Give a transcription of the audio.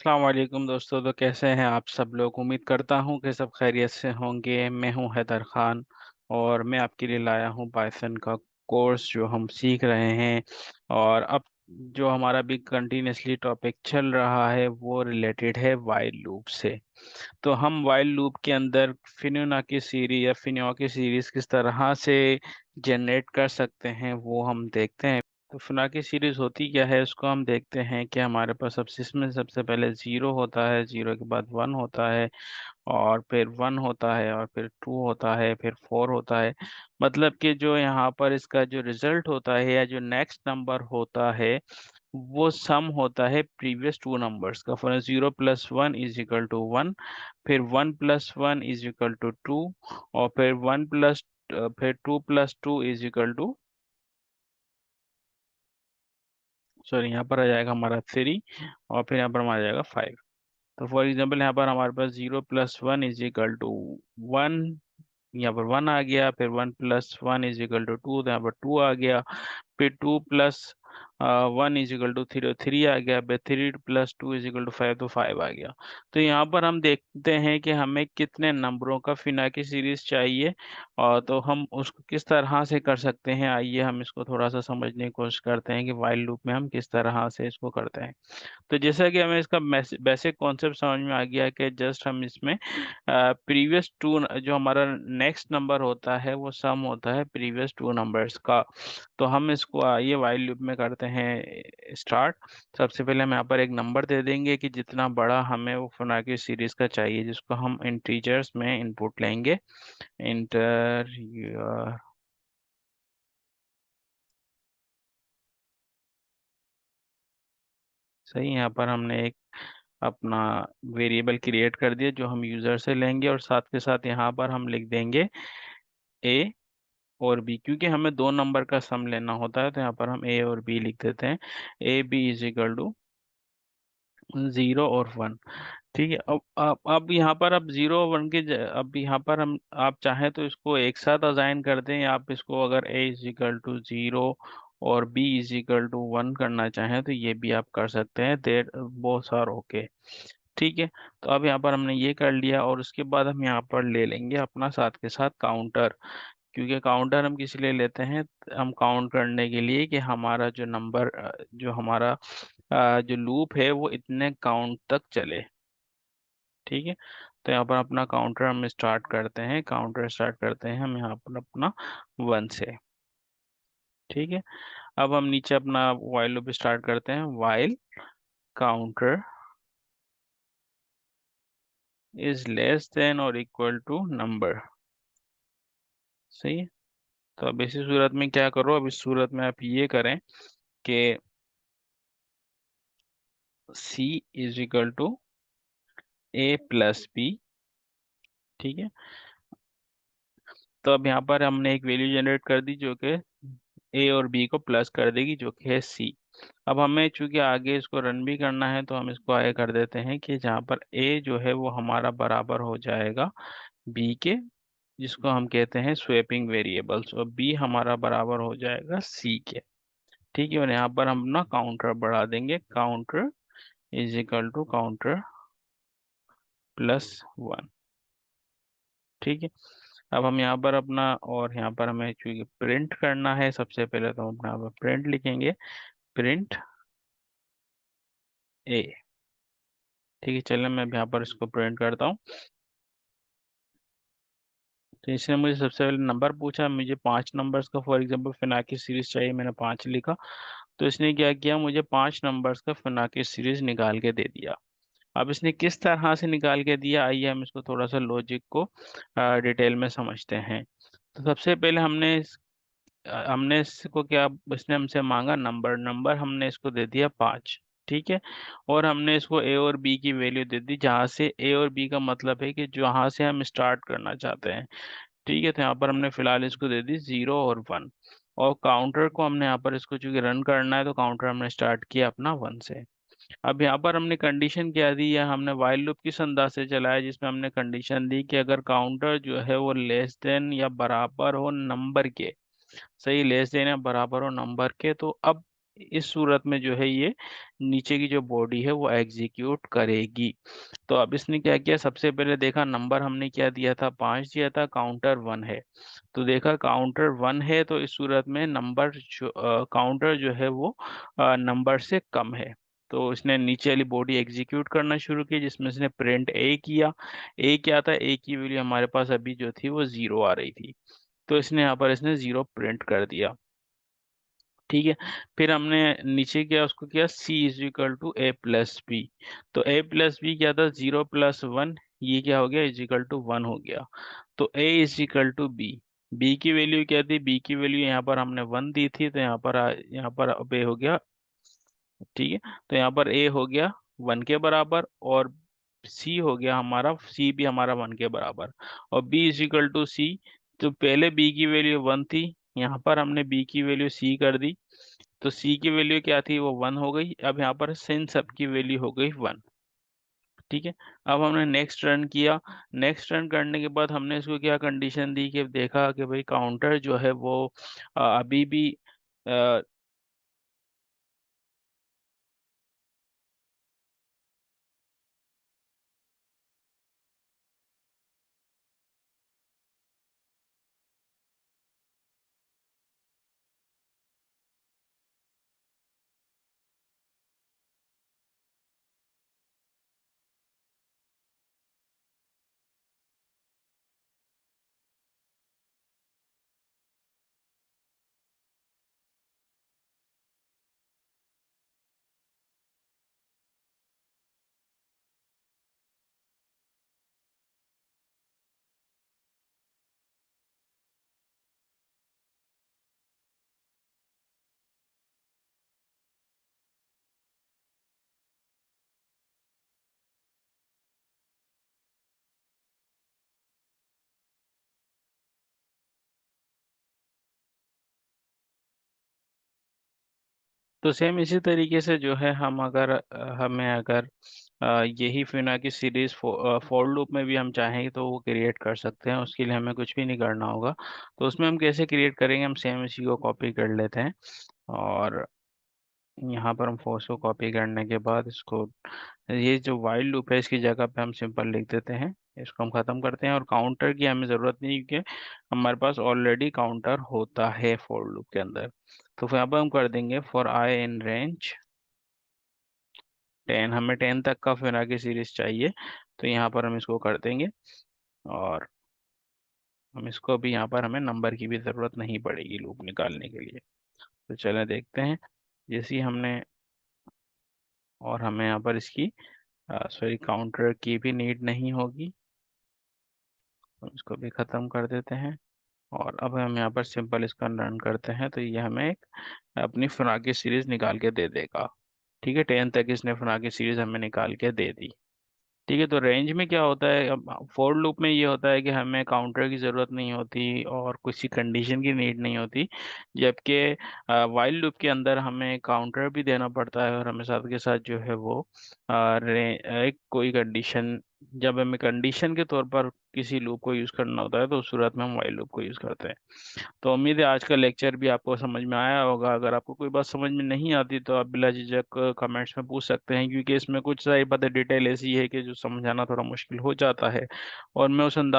अस्सलाम वालेकुम दोस्तों। तो कैसे हैं आप सब लोग? उम्मीद करता हूं कि सब खैरियत से होंगे। मैं हूं हैदर खान और मैं आपके लिए लाया हूं पाइथन का कोर्स जो हम सीख रहे हैं। और अब जो हमारा भी कंटिन्यूसली टॉपिक चल रहा है वो रिलेटेड है वाइल लूप से। तो हम वाइल लूप के अंदर फिनोना सीरीज या फिनोआ सीरीज किस तरह से जनरेट कर सकते हैं वो हम देखते हैं। तो फिनोआ सीरीज होती क्या है उसको हम देखते हैं कि हमारे पास सब सिस्टम में सबसे पहले जीरो होता है, जीरो के बाद वन होता है, और फिर वन होता है, और फिर टू होता है, फिर फोर होता है। मतलब कि जो यहाँ पर इसका जो रिजल्ट होता है या जो नेक्स्ट नंबर होता है वो सम होता है प्रीवियस टू नंबर्स का। For zero plus one is equal to one, फिर one plus one is equal to two, और फिर वन प्लस फिर two plus two is equal to, sorry यहाँ पर आ जाएगा हमारा थ्री, और फिर यहाँ पर हमारा आ जाएगा फाइव। तो फॉर एग्जाम्पल यहाँ पर हमारे पास zero plus one is equal to one, यहाँ पर वन आ गया। फिर one plus one is equal to two, तो यहाँ पर टू आ गया। फिर two plus one is equal to three, three आ गया। फिर three plus two is equal to five, तो फाइव आ गया। तो यहाँ पर हम देखते हैं कि हमें कितने नंबरों का फिनाकी सीरीज चाहिए, और तो हम उसको किस तरह से कर सकते हैं। आइए हम इसको थोड़ा सा समझने की कोशिश करते हैं कि वाइल लूप में हम किस तरह से इसको करते हैं। तो जैसा कि हमें इसका बेसिक कॉन्सेप्ट समझ में आ गया कि जस्ट हम इसमें प्रीवियस टू, जो हमारा नेक्स्ट नंबर होता है वो सम होता है प्रीवियस टू नंबर्स का। तो हम इसको आइए वाइल लूप में करते हैं स्टार्ट। सबसे पहले हम यहाँ पर एक नंबर दे देंगे कि जितना बड़ा हमें वो फिबोनाची सीरीज का चाहिए, जिसको हम इंटीजर्स में इनपुट लेंगे। इंटर योर, सही, यहाँ पर हमने एक अपना वेरिएबल क्रिएट कर दिया जो हम यूजर से लेंगे, और साथ के साथ यहाँ पर हम लिख देंगे ए और बी, क्योंकि हमें दो नंबर का सम लेना होता है। तो यहाँ पर हम ए और बी लिख देते हैं। A B is equal to zero और वन। ठीक है। अब यहाँ पर अब जीरो वन के अब यहाँ पर हम, आप चाहें तो इसको एक साथ असाइन कर दें, या आप इसको अगर A is equal to zero और B is equal to one करना चाहें तो ये भी आप कर सकते हैं। There both are okay. ठीक है। तो अब यहाँ पर हमने ये कर लिया, और उसके बाद हम यहाँ पर ले लेंगे अपना साथ के साथ काउंटर। क्योंकि काउंटर हम किस लिए लेते हैं? हम काउंट करने के लिए कि हमारा जो नंबर, जो हमारा जो लूप है वो इतने काउंट तक चले। ठीक है। तो यहाँ पर अपना काउंटर हम स्टार्ट करते हैं, काउंटर स्टार्ट करते हैं हम यहाँ पर अपना वन से। ठीक है। अब हम नीचे अपना वाइल लूप स्टार्ट करते हैं। While counter is less than और इक्वल टू नंबर। सही है। तो अब इसी सूरत में क्या करो, अब इस सूरत में आप ये करें कि C is equal to A plus B. ठीक है। तो अब यहाँ पर हमने एक वैल्यू जनरेट कर दी जो कि ए और बी को प्लस कर देगी, जो कि है सी। अब हमें चूंकि आगे इसको रन भी करना है तो हम इसको आगे कर देते हैं कि जहाँ पर ए जो है वो हमारा बराबर हो जाएगा बी के, जिसको हम कहते हैं स्वेपिंग वेरिएबल्स, और बी हमारा बराबर हो जाएगा सी के। ठीक है। और यहाँ पर हम ना काउंटर बढ़ा देंगे, counter is equal to counter plus one. ठीक है। अब हम यहाँ पर अपना, और यहाँ पर हमें चूंकि प्रिंट करना है सबसे पहले, तो हम अपना यहाँ पर प्रिंट लिखेंगे, प्रिंट ए। ठीक है। चलिए मैं अब यहाँ पर इसको प्रिंट करता हूँ। तो इसने मुझे सबसे पहले नंबर पूछा, मुझे पांच नंबर्स का फॉर एग्जांपल फिनाकी सीरीज चाहिए, मैंने पांच लिखा। तो इसने क्या किया, मुझे पांच नंबर्स का फिनाकी सीरीज निकाल के दे दिया। अब इसने किस तरह से निकाल के दिया, आइए हम इसको थोड़ा सा लॉजिक को डिटेल में समझते हैं। तो सबसे पहले हमने इसको क्या, इसने हमसे मांगा नंबर, नंबर हमने इसको दे दिया पाँच। ठीक है। और हमने इसको ए और बी की वैल्यू दे दी, जहाँ से ए और बी का मतलब है कि जहाँ से हम स्टार्ट करना चाहते हैं। ठीक है। तो यहाँ पर हमने फिलहाल इसको दे दी जीरो और वन, और काउंटर को हमने यहाँ पर इसको चूंकि रन करना है तो काउंटर हमने स्टार्ट किया अपना वन से। अब यहाँ पर हमने कंडीशन क्या दी है, हमने वाइल लूप किस अंदाज से चलाया जिसमें हमने कंडीशन दी कि अगर काउंटर जो है वो लेस देन या बराबर हो नंबर के, सही, लेस देन या बराबर हो नंबर के, तो अब इस सूरत में जो है ये नीचे की जो बॉडी है वो एग्जीक्यूट करेगी। तो अब इसने क्या किया, सबसे पहले देखा नंबर हमने क्या दिया था, 5 दिया था, काउंटर 1 है। तो देखा काउंटर 1 है, तो इस सूरत में नंबर जो काउंटर जो है वो नंबर से कम है। तो इसने नीचे वाली बॉडी एग्जीक्यूट करना शुरू की, जिसमें इसने प्रिंट ए किया। ए क्या था, ए की वैल्यू हमारे पास अभी जो थी वो 0 आ रही थी। तो इसने यहाँ पर इसने 0 प्रिंट कर दिया। ठीक है। फिर हमने नीचे किया, उसको किया C is equal to A plus B. तो ए प्लस बी क्या था, 0 + 1, ये क्या हो गया, इज इक्वल टू 1 हो गया। तो A is equal to B. B की वैल्यू क्या थी, बी की वैल्यू यहाँ पर हमने 1 दी थी, तो यहाँ पर अब ए हो गया। ठीक है। तो यहाँ पर ए हो गया 1 के बराबर, और सी हो गया हमारा, सी भी हमारा 1 के बराबर, और बी इज इक्वल टू सी। तो पहले बी की वैल्यू 1 थी, यहाँ पर हमने बी की वैल्यू सी कर दी। तो सी की वैल्यू क्या थी, वो 1 हो गई। अब यहाँ पर सिन सब की वैल्यू हो गई 1। ठीक है। अब हमने नेक्स्ट रन किया। नेक्स्ट रन करने के बाद हमने इसको क्या कंडीशन दी, कि देखा कि भाई काउंटर जो है वो अभी भी तो सेम इसी तरीके से जो है हम अगर हमें अगर यही फिबोनाची सीरीज फॉर लूप में भी हम चाहें तो वो क्रिएट कर सकते हैं। उसके लिए हमें कुछ भी नहीं करना होगा। तो उसमें हम कैसे क्रिएट करेंगे, हम सेम इसी को कॉपी कर लेते हैं, और यहाँ पर हम फोर्स को कॉपी करने के बाद इसको, ये जो वाइल लूप है इसकी जगह पे हम सिंपल लिख देते हैं। इसको हम खत्म करते हैं, और काउंटर की हमें ज़रूरत नहीं, क्योंकि हमारे पास ऑलरेडी काउंटर होता है फॉर लूप के अंदर। तो फिर यहाँ पर हम कर देंगे फॉर आई इन रेंज 10, हमें 10 तक का फिबोनाची सीरीज चाहिए। तो यहाँ पर हम इसको कर देंगे, और हम इसको भी, यहाँ पर हमें नंबर की भी ज़रूरत नहीं पड़ेगी लूप निकालने के लिए। तो चलें देखते हैं। जैसे ही हमने, और हमें यहाँ पर इसकी सॉरी काउंटर की भी नीड नहीं होगी, हम इसको भी ख़त्म कर देते हैं। और अब हम यहाँ पर सिंपल इसका रन करते हैं, तो ये हमें एक अपनी फिबोनाची सीरीज निकाल के दे देगा। ठीक है, 10 तक इसने फिबोनाची सीरीज हमें निकाल के दे दी। ठीक है। तो रेंज में क्या होता है, अब फॉर लूप में ये होता है कि हमें काउंटर की ज़रूरत नहीं होती और किसी कंडीशन की नीड नहीं होती, जबकि वाइल लूप के अंदर हमें काउंटर भी देना पड़ता है, और हमें साथ के साथ जो है वो एक कोई कंडीशन, जब हमें कंडीशन के तौर पर किसी लूप को यूज़ करना होता है तो उस सूरत में हम वाइल लूप को यूज़ करते हैं। तो उम्मीद है आज का लेक्चर भी आपको समझ में आया होगा। अगर आपको कोई बात समझ में नहीं आती तो आप बिला झिझक कमेंट्स में पूछ सकते हैं, क्योंकि इसमें कुछ सारी बातें डिटेल ऐसी है कि जो समझाना थोड़ा मुश्किल हो जाता है, और मैं उस अंदाज